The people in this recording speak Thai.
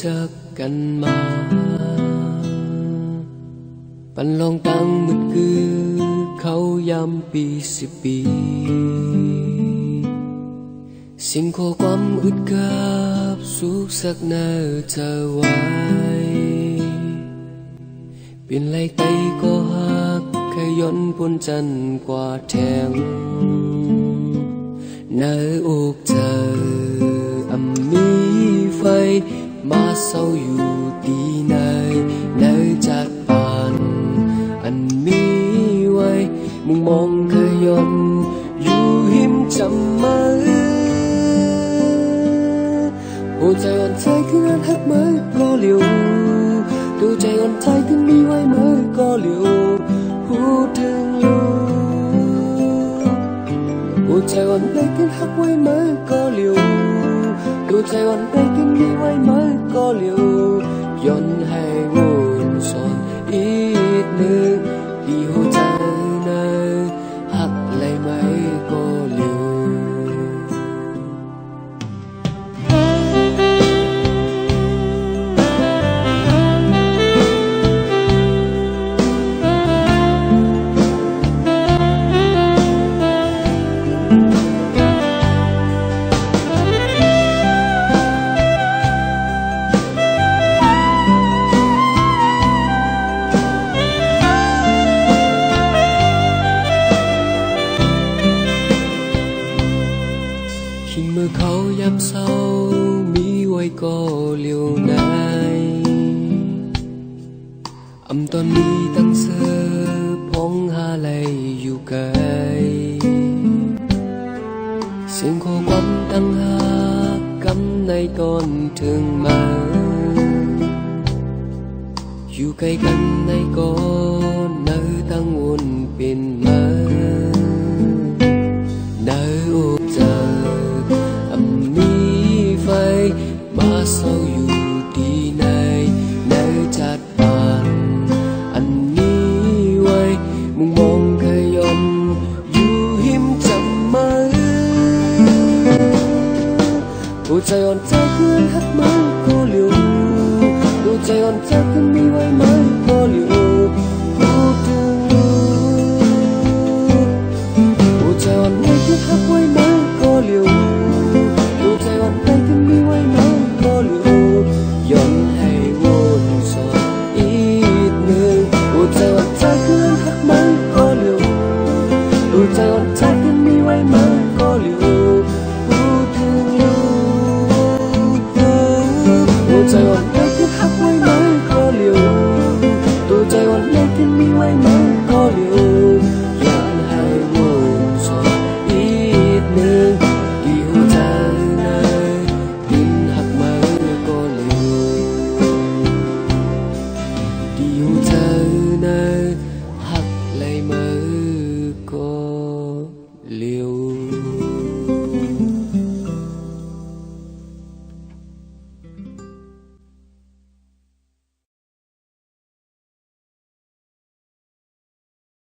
จักกันมาปันลองตั้งมืดคือเขาย้ำปี10 ปีสิ่งขอความอึดกับสุขสักนาเธอไว้เปลี่ยนไหลไตก็หักขย้อนพ้นจันกว่าแทงในอกเธอมีไฟมาเศร้าอยู่ตีในจัดปานอันมีไว้มุ่งมองขย้อนอยู่หิมจำมาหัวใจอ่อนใจคืองานหักเมื่อก็เหลียวดูใจอ่อนใจคือมีไว้เมื่อก็เหลียวพูดถึงอยู่หัวใจอ่อนใจคือหักไว้เมื่อก็เหลียวดูใจอ่อนใจคือมีไว้เมื่อก็เหลียวย้อนให้วนสอนอีกหนึ่งดีหัวใจนะหักไหลไหมก็เหลียวเมื่อเขายับเศร้ามีไว้ก็เลี้ยวในตอนนี้ตั้งเสือพองหาไหลอยู่ไกลเสียงขอความตั้งหากำในตอนถึงมาอยู่ใกล้กันในก่อนเนื้อตั้งวนเป็นมาเนื้ออกเธอมาเศร้าอยู่ที่ในจัดปานอันนี้ไว้มุ่งมองขย้อนอยู่หิมจำมาหัวใจอ่อนใจคือหักมันก็เหลียวหัวใจอ่อนใจคือมี